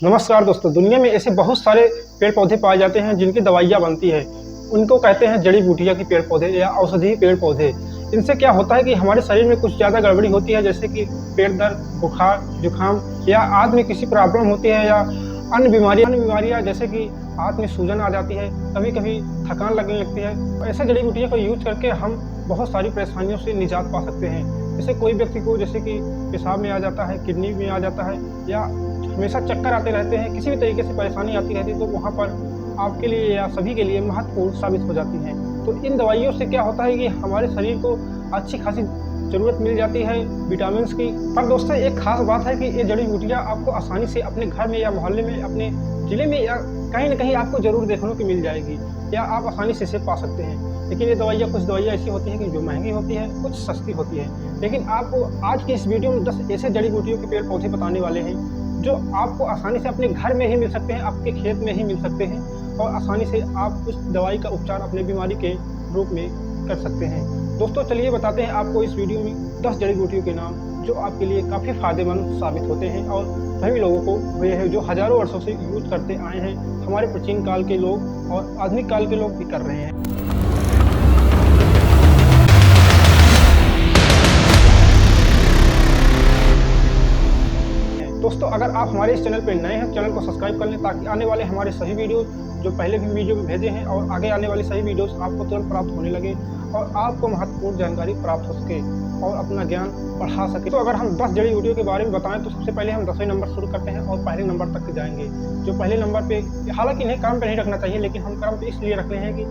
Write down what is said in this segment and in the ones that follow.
नमस्कार दोस्तों, दुनिया में ऐसे बहुत सारे पेड़ पौधे पाए जाते हैं जिनकी दवाइयाँ बनती है। उनको कहते हैं जड़ी बूटियाँ के पेड़ पौधे या औषधीय पेड़ पौधे। इनसे क्या होता है कि हमारे शरीर में कुछ ज़्यादा गड़बड़ी होती है, जैसे कि पेट दर्द, बुखार, जुकाम या आँत में किसी प्रॉब्लम होती है या अन्य बीमारियाँ जैसे कि आँत में सूजन आ जाती है, कभी-कभी थकान लगने लगती है। तो ऐसे जड़ी बूटियों को यूज़ करके हम बहुत सारी परेशानियों से निजात पा सकते हैं। जैसे कोई व्यक्ति को जैसे कि पेशाब में आ जाता है, किडनी में आ जाता है या हमेशा चक्कर आते रहते हैं, किसी भी तरीके से परेशानी आती रहती है, तो वहाँ पर आपके लिए या सभी के लिए महत्वपूर्ण साबित हो जाती हैं। तो इन दवाइयों से क्या होता है कि हमारे शरीर को अच्छी खासी ज़रूरत मिल जाती है विटामिन्स की। पर दोस्तों, एक खास बात है कि ये जड़ी बूटियाँ आपको आसानी से अपने घर में या मोहल्ले में, अपने ज़िले में या कहीं न कहीं आपको ज़रूर देखने को मिल जाएगी या आप आसानी से इसे पा सकते हैं। लेकिन ये दवाइयाँ, कुछ दवाइयाँ ऐसी होती हैं कि जो महंगी होती हैं, कुछ सस्ती होती हैं। लेकिन आपको आज की इस वीडियो में 10 ऐसे जड़ी बूटियों के पेड़ पौधे बताने वाले हैं जो आपको आसानी से अपने घर में ही मिल सकते हैं, आपके खेत में ही मिल सकते हैं और आसानी से आप उस दवाई का उपचार अपने बीमारी के रूप में कर सकते हैं। दोस्तों, चलिए बताते हैं आपको इस वीडियो में 10 जड़ी बूटियों के नाम जो आपके लिए काफ़ी फ़ायदेमंद साबित होते हैं और सभी लोगों को हुए हैं, जो हज़ारों वर्षों से यूज़ करते आए हैं। हमारे प्राचीन काल के लोग और आधुनिक काल के लोग भी कर रहे हैं। दोस्तों, अगर आप हमारे इस चैनल पर नए हैं, चैनल को सब्सक्राइब कर लें ताकि आने वाले हमारे सभी वीडियो जो पहले भी वीडियो में भेजे हैं और आगे आने वाली सभी वीडियोस आपको तुरंत प्राप्त होने लगे और आपको महत्वपूर्ण जानकारी प्राप्त हो सके और अपना ज्ञान बढ़ा सके। तो अगर हम 10 जड़ी बूटियों के बारे में बताएं तो सबसे पहले हम 10वें नंबर शुरू करते हैं और पहले नंबर तक जाएंगे। जो पहले नंबर पे, हालांकि इन्हें क्रम पे नहीं रखना चाहिए, लेकिन हम क्रम पे इसलिए रख रहे हैं कि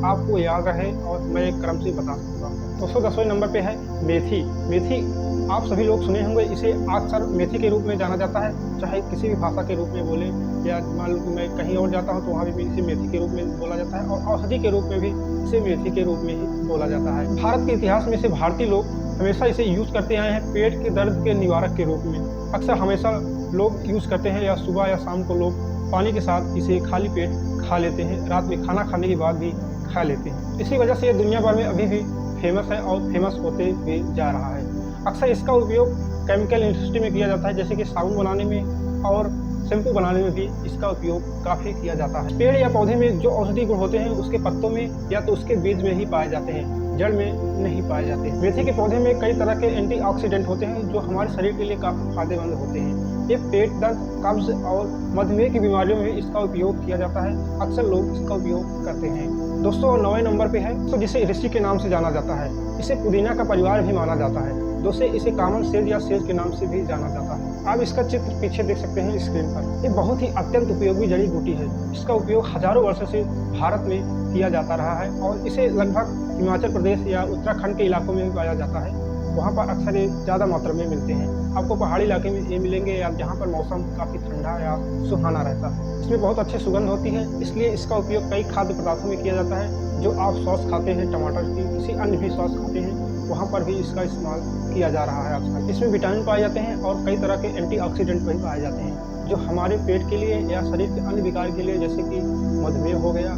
आपको याद रहे और मैं एक क्रम से बता सकता हूँ। दोस्तों, 10वें नंबर पे है मेथी। मेथी आप सभी लोग सुने होंगे, इसे अक्सर मेथी के रूप में जाना जाता है, चाहे किसी भी भाषा के रूप में बोले या मान लो कि मैं कहीं और जाता हूँ तो वहाँ भी इसे मेथी के रूप में बोला जाता है और औषधि के रूप में भी इसे मेथी के रूप में ही बोला जाता है। भारत के इतिहास में से भारतीय लोग हमेशा इसे यूज़ करते आए हैं पेट के दर्द के निवारक के रूप में। अक्सर हमेशा लोग यूज़ करते हैं या सुबह या शाम को लोग पानी के साथ इसे खाली पेट खा लेते हैं, रात में खाना खाने के बाद भी खा लेते हैं। इसी वजह से ये दुनिया भर में अभी भी फेमस है और फेमस होते हुए जा रहा है। अक्सर इसका उपयोग केमिकल इंडस्ट्री में किया जाता है, जैसे कि साबुन बनाने में और शैम्पू बनाने में भी इसका उपयोग काफ़ी किया जाता है। पेड़ या पौधे में जो औषधि गुण होते हैं उसके पत्तों में या तो उसके बीज में ही पाए जाते हैं, जड़ में नहीं पाए जाते हैं। मेथी के पौधे में कई तरह के एंटीऑक्सीडेंट होते हैं जो हमारे शरीर के लिए काफ़ी फायदेमंद होते हैं। ये पेट दर्द, कब्ज और मधुमेह की बीमारियों में इसका उपयोग किया जाता है। अक्सर लोग इसका उपयोग करते हैं। दोस्तों, 9वें नंबर पे है तो जिसे ऋषि के नाम से जाना जाता है। इसे पुदीना का परिवार भी माना जाता है। दोस्तों, इसे कॉमन सेज या सेज के नाम से भी जाना जाता है। आप इसका चित्र पीछे देख सकते हैं स्क्रीन पर। ये बहुत ही अत्यंत उपयोगी जड़ी बूटी है। इसका उपयोग हजारों वर्षों से भारत में किया जाता रहा है और इसे लगभग हिमाचल प्रदेश या उत्तराखंड के इलाकों में भी पाया जाता है। वहाँ पर अक्सर ये ज़्यादा मात्रा में मिलते हैं। आपको पहाड़ी इलाके में ये मिलेंगे या जहाँ पर मौसम काफ़ी ठंडा या सुहाना रहता है। इसमें बहुत अच्छी सुगंध होती है, इसलिए इसका उपयोग कई खाद्य पदार्थों में किया जाता है। जो आप सॉस खाते हैं टमाटर की, किसी अन्य भी सॉस खाते हैं, वहाँ पर भी इसका इस्तेमाल किया जा रहा है आजकल। इसमें विटामिन पाए जाते हैं और कई तरह के एंटीऑक्सीडेंट भी पाए जाते हैं जो हमारे पेट के लिए या शरीर के अन्य विकार के लिए, जैसे कि मधुमेह हो गया,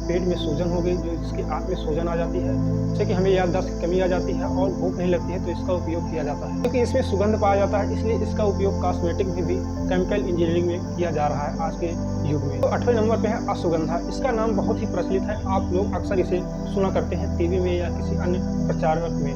पेट में सूजन हो गई, जो इसकी आँख में सूजन आ जाती है, जैसे कि हमें याददाश्त की कमी आ जाती है और भूख नहीं लगती है, तो इसका उपयोग किया जाता है। क्योंकि इसमें सुगंध पाया जाता है, इसलिए इसका उपयोग कॉस्मेटिक में भी केमिकल इंजीनियरिंग में किया जा रहा है आज के युग में। तो 8वें नंबर पे है अश्वगंधा। इसका नाम बहुत ही प्रचलित है, आप लोग अक्सर इसे सुना करते हैं टीवी में या किसी अन्य प्रचारक में।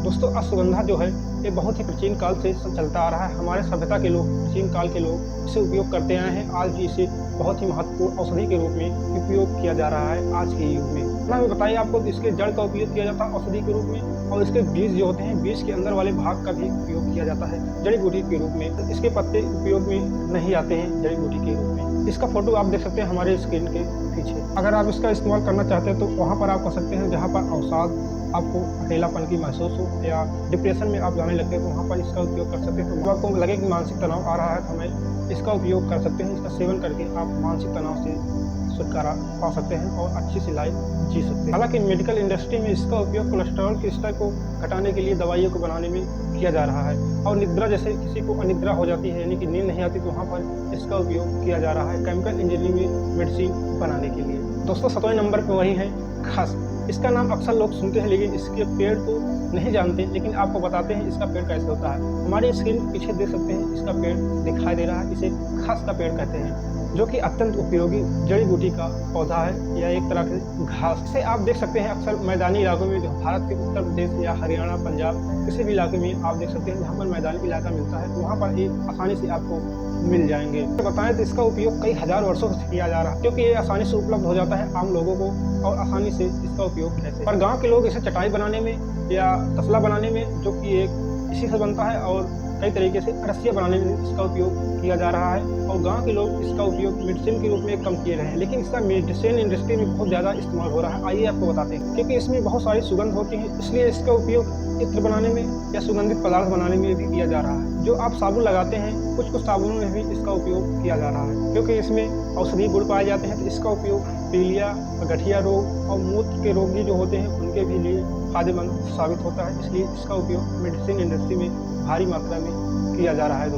दोस्तों, अश्वगंधा जो है ये बहुत ही प्राचीन काल से चलता आ रहा है। हमारे सभ्यता के लोग, प्राचीन काल के लोग इसे उपयोग करते आए हैं। आज भी इसे बहुत ही महत्वपूर्ण औषधि के रूप में उपयोग किया जा रहा है आज के युग में। हमें बताइए आपको, इसके जड़ का उपयोग किया जाता है औषधि के रूप में और इसके बीज जो होते हैं, बीज के अंदर वाले भाग का भी उपयोग किया जाता है जड़ी बूटी के रूप में। इसके पत्ते उपयोग में नहीं आते हैं जड़ी बूटी के रूप में। इसका फोटो आप देख सकते हैं हमारे स्क्रीन के पीछे। अगर आप इसका इस्तेमाल करना चाहते हैं तो वहाँ पर आप कर सकते हैं जहाँ पर अवसाद, आपको अकेलापन की महसूस हो या डिप्रेशन में आप जाने लगते हैं तो वहाँ पर इसका उपयोग कर सकते हैं। तो आपको लगे कि मानसिक तनाव आ रहा है तो हमें इसका उपयोग कर सकते हैं। इसका सेवन करके आप मानसिक तनाव से छुटकारा पा सकते हैं और अच्छी सी लाइफ जी सकते हैं। हालांकि मेडिकल इंडस्ट्री में इसका उपयोग कोलेस्ट्रॉल के स्तर को घटाने के लिए दवाइयों को बनाने में किया जा रहा है और निद्रा, जैसे किसी को अनिद्रा हो जाती है यानी कि नींद नहीं आती, तो वहाँ पर इसका उपयोग किया जा रहा है केमिकल इंजीनियरिंग में मेडिसिन बनाने के लिए। दोस्तों, 7वें नंबर पर वही है खस। इसका नाम अक्सर लोग सुनते हैं लेकिन इसके पेड़ को नहीं जानते, लेकिन आपको बताते हैं इसका पेड़ कैसे होता है। हमारे स्क्रीन के पीछे देख सकते हैं इसका पेड़ दिखाई दे रहा है, इसे खस का पेड़ कहते हैं, जो कि अत्यंत उपयोगी जड़ी बूटी का पौधा है या एक तरह के घास। इसे आप देख सकते हैं अक्सर मैदानी इलाकों में, जो भारत के उत्तर प्रदेश या हरियाणा, पंजाब किसी भी इलाके में आप देख सकते हैं जहाँ पर मैदानी इलाका मिलता है, वहाँ पर ये आसानी से आपको मिल जाएंगे। तो बताएं तो इसका उपयोग कई हज़ार वर्षों से किया जा रहा है, क्योंकि ये आसानी से उपलब्ध हो जाता है आम लोगों को, और आसानी से इसका उपयोग कैसे। पर गाँव के लोग इसे चटाई बनाने में या तसला बनाने में, जो कि एक इसी से बनता है, और कई तरीके से रस्सियाँ बनाने में इसका उपयोग किया जा रहा है। और गांव के लोग इसका उपयोग मेडिसिन के रूप में कम किए रहे हैं, लेकिन इसका मेडिसिन इंडस्ट्री में बहुत ज़्यादा इस्तेमाल हो रहा है। आइए आपको बताते हैं, क्योंकि इसमें बहुत सारी सुगंध होती है, इसलिए इसका उपयोग इत्र बनाने में या सुगंधित पदार्थ बनाने में भी किया जा रहा है। जो आप साबुन लगाते हैं, कुछ कुछ साबुनों में भी इसका उपयोग किया जा रहा है, क्योंकि इसमें औषधीय गुण पाए जाते हैं। तो इसका उपयोग पीलिया, गठिया रोग और मूत्र के रोगी जो होते हैं उनके भी लिए फायदेमंद साबित होता है, इसलिए इसका उपयोग मेडिसिन इंडस्ट्री में भारी मात्रा में किया जा रहा है।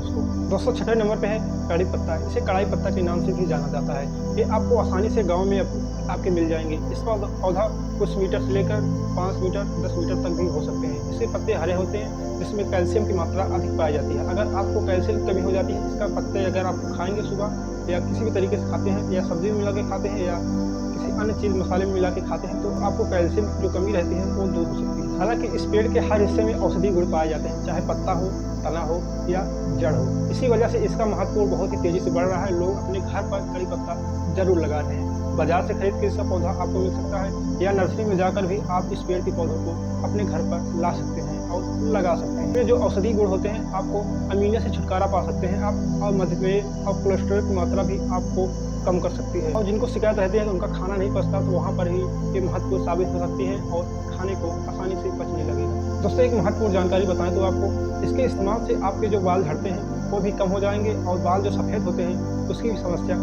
दोस्तों छठे नंबर पे है कड़ी पत्ता। इसे कड़ाई पत्ता के नाम से भी जाना जाता है। ये आपको आसानी से गांव में आपके मिल जाएंगे। इसका पौधा कुछ मीटर से लेकर 5 मीटर 10 मीटर तक भी हो सकते हैं। इसके पत्ते हरे होते हैं, जिसमें कैल्शियम की मात्रा अधिक पाई जाती है। अगर आपको कैल्शियम की कमी हो जाती है, इसका पत्ते अगर आप खाएंगे सुबह या किसी भी तरीके से खाते हैं, या सब्जी में मिला के खाते हैं, या किसी अन्य चीज़ मसाले में मिला के खाते हैं, तो आपको कैल्शियम की जो कमी रहती है वो दूर हो सकती है। हालांकि इस पेड़ के हर हिस्से में औषधीय गुण पाए जाते हैं, चाहे पत्ता हो, तना हो या जड़ हो। इसी वजह से इसका महत्व बहुत ही तेजी से बढ़ रहा है। लोग अपने घर पर कड़ी पत्ता जरूर लगा रहे हैं। बाजार से खरीद के इसका पौधा आपको मिल सकता है, या नर्सरी में जाकर भी आप इस पेड़ के पौधों को अपने घर पर ला सकते हैं और लगा सकते हैं। जो औषधीय गुण होते हैं, आपको अमीनिया से छुटकारा पा सकते हैं आप, और मधुमेह और कोलेस्ट्रॉल की मात्रा भी आपको कम कर सकती है। और जिनको शिकायत रहती है कि उनका खाना नहीं पचता, तो वहाँ पर ही ये महत्वपूर्ण साबित हो सकती है और खाने को आसानी से पचने लगेगा। दोस्तों एक महत्वपूर्ण जानकारी बताएं तो आपको, इसके इस्तेमाल से आपके जो बाल झड़ते हैं वो भी कम हो जाएंगे, और बाल जो सफ़ेद होते हैं उसकी भी समस्या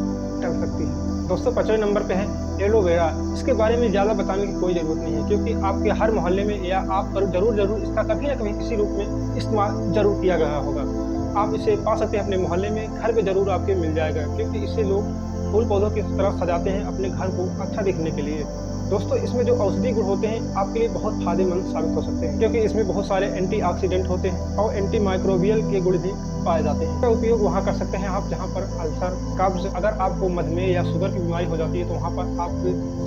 टल सकती है। दोस्तों 5वें नंबर पे है एलोवेरा। इसके बारे में ज़्यादा बताने की कोई ज़रूरत नहीं है, क्योंकि आपके हर मोहल्ले में या आप जरूर इसका कभी ना कभी किसी रूप में इस्तेमाल जरूर किया गया होगा। आप इसे पा सकते हैं अपने मोहल्ले में, घर पे जरूर आपके मिल जाएगा, क्योंकि इससे लोग फूल पौधों की तरफ सजाते हैं अपने घर को अच्छा दिखने के लिए। दोस्तों इसमें जो औषधीय गुण होते हैं आपके लिए बहुत फायदेमंद साबित हो सकते हैं, क्योंकि इसमें बहुत सारे एंटीऑक्सीडेंट होते हैं और एंटी माइक्रोबियल के गुण भी पाए जाते हैं। इसका उपयोग वहाँ कर सकते हैं आप जहाँ पर अल्सर, कब्ज, अगर आपको मधुमेह या शुगर की बीमारी हो जाती है, तो वहाँ पर आप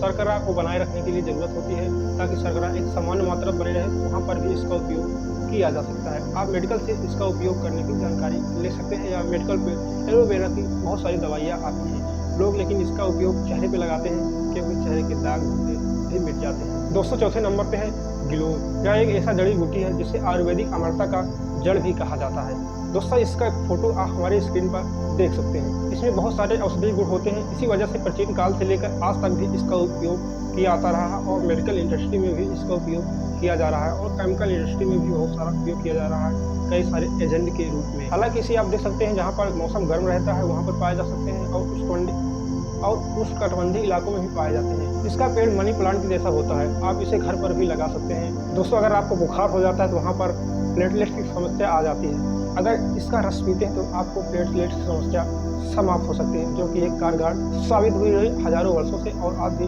शर्करा को बनाए रखने के लिए ज़रूरत होती है, ताकि शर्करा एक सामान्य मात्रा बने रहे, वहाँ पर भी इसका उपयोग किया जा सकता है। आप मेडिकल से इसका उपयोग करने की जानकारी ले सकते हैं, या मेडिकल पे एलोवेरा की बहुत सारी दवाइयाँ आती हैं लोग, लेकिन इसका उपयोग चेहरे पे लगाते हैं, क्योंकि चेहरे के दाग भी मिट जाते हैं। दोस्तों चौथे नंबर पे है गिलोय। यह एक ऐसा जड़ी बूटी है जिसे आयुर्वेदिक अमरता का जड़ भी कहा जाता है। दोस्तों इसका फोटो आप हमारे स्क्रीन पर देख सकते हैं। इसमें बहुत सारे औषधीय गुण होते हैं, इसी वजह से प्राचीन काल से लेकर आज तक भी इसका उपयोग किया आता रहा, और मेडिकल इंडस्ट्री में भी इसका उपयोग किया जा रहा है, और केमिकल इंडस्ट्री में भी बहुत सारा उपयोग किया जा रहा है कई सारे एजेंट के रूप में। हालांकि इसे आप देख सकते हैं जहाँ पर मौसम गर्म रहता है वहाँ पर पाए जा सकते हैं, और उष्णकटिबंधीय इलाकों में भी पाए जाते हैं। इसका पेड़ मनी प्लांट की जैसा होता है, आप इसे घर पर भी लगा सकते हैं। दोस्तों अगर आपको बुखार हो जाता है तो वहाँ पर प्लेटलेट्स की समस्या आ जाती है। अगर इसका रस पीते हैं तो आपको प्लेटलेट्स की समस्या समाप्त हो सकती है, जो कि एक कारगर साबित हुई है हजारों वर्षों से, और आज भी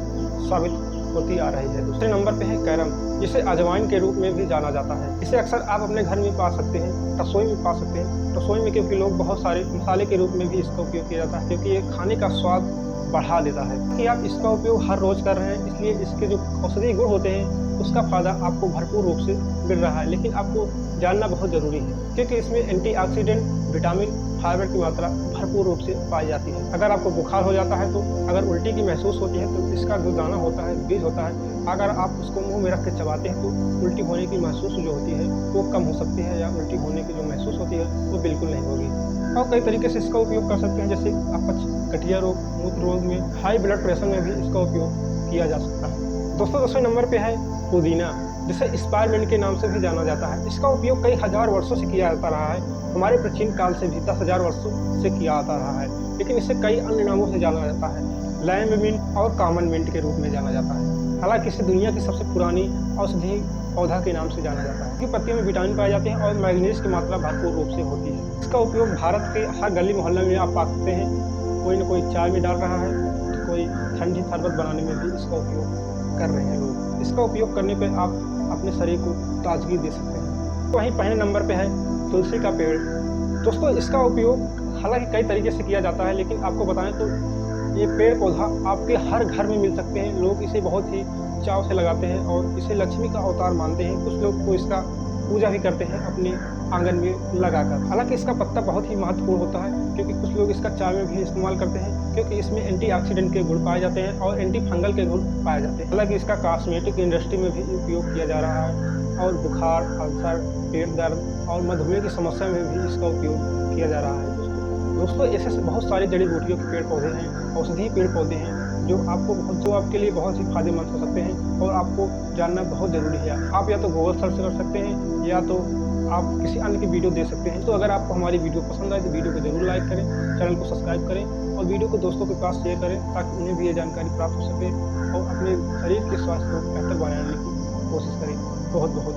साबित होती आ रही है। दूसरे नंबर पे है कैरम, जिसे अजवाइन के रूप में भी जाना जाता है। इसे अक्सर आप अपने घर में पा सकते हैं, रसोई में पा सकते हैं। रसोई में क्योंकि लोग बहुत सारे मसाले के रूप में भी इसका उपयोग किया जाता है, क्योंकि ये खाने का स्वाद बढ़ा देता है। कि आप इसका उपयोग हर रोज़ कर रहे हैं, इसलिए इसके जो औषधीय गुण होते हैं उसका फ़ायदा आपको भरपूर रूप से मिल रहा है, लेकिन आपको जानना बहुत ज़रूरी है, क्योंकि इसमें एंटीऑक्सीडेंट, विटामिन, फाइबर की मात्रा भरपूर रूप से पाई जाती है। अगर आपको बुखार हो जाता है, तो अगर उल्टी की महसूस होती है, तो इसका जो दाना होता है, बीज होता है, अगर आप उसको मुंह में रख के चबाते हैं तो उल्टी होने की महसूस जो होती है वो कम हो सकती है, या उल्टी होने की जो महसूस होती है वो बिल्कुल नहीं होगी। और कई तरीके से इसका उपयोग कर सकते हैं, जैसे अपच, गठिया रोग, मूत्र रोग में, हाई ब्लड प्रेशर में भी इसका उपयोग किया जा सकता है। दोस्तों 10वें नंबर पे है पुदीना, जिसे स्पायरमिंट के नाम से भी जाना जाता है। इसका उपयोग कई हज़ार वर्षों से किया जाता रहा है, हमारे प्राचीन काल से भी 10,000 वर्षों से किया जाता रहा है, लेकिन इसे कई अन्य नामों से जाना जाता है। लैम्ब मिंट और कॉमन मिंट के रूप में जाना जाता है। हालांकि इसे दुनिया की सबसे पुरानी औषधि पौधा के नाम से जाना जाता है। इसकी पत्तियों में विटामिन पाए जाते हैं और मैग्नीज की मात्रा भरपूर रूप से होती है। इसका उपयोग भारत के हर गली मोहल्ले में आप पा सकते हैं। कोई न कोई चाय में डाल रहा है, तो कोई ठंडी शरबत बनाने में भी इसका उपयोग कर रहे हैं लोग। इसका उपयोग करने पर आप अपने शरीर को ताजगी दे सकते हैं। वहीं पहले नंबर पर है तुलसी का पेड़। दोस्तों इसका उपयोग हालांकि कई तरीके से किया जाता है, लेकिन आपको बताएं तो ये पेड़ पौधा आपके हर घर में मिल सकते हैं। लोग इसे बहुत ही चाव से लगाते हैं और इसे लक्ष्मी का अवतार मानते हैं। कुछ लोग तो इसका पूजा भी करते हैं अपने आंगन में लगाकर। हालांकि इसका पत्ता बहुत ही महत्वपूर्ण होता है, क्योंकि कुछ लोग इसका चाय में भी इस्तेमाल करते हैं, क्योंकि इसमें एंटीऑक्सीडेंट के गुण पाए जाते हैं और एंटी फंगल के गुण पाए जाते हैं। हालांकि इसका कॉस्मेटिक इंडस्ट्री में भी उपयोग किया जा रहा है और बुखार, अल्सर, पेट दर्द और मधुमेह की समस्या में भी इसका उपयोग किया जा रहा है। दोस्तों ऐसे बहुत सारे जड़ी बूटियों के पेड़ पौधे हैं, औषधीय पेड़ पौधे हैं जो आपके लिए बहुत ही फायदेमंद हो सकते हैं और आपको जानना बहुत ज़रूरी है। आप या तो गूगल सर्च कर सकते हैं या तो आप किसी अन्य की वीडियो देख सकते हैं। तो अगर आपको हमारी वीडियो पसंद आए तो वीडियो को ज़रूर लाइक करें, चैनल को सब्सक्राइब करें और वीडियो को दोस्तों के पास शेयर करें, ताकि उन्हें भी ये जानकारी प्राप्त हो सके और अपने शरीर के स्वास्थ्य को बेहतर बनाने की कोशिश करें। बहुत बहुत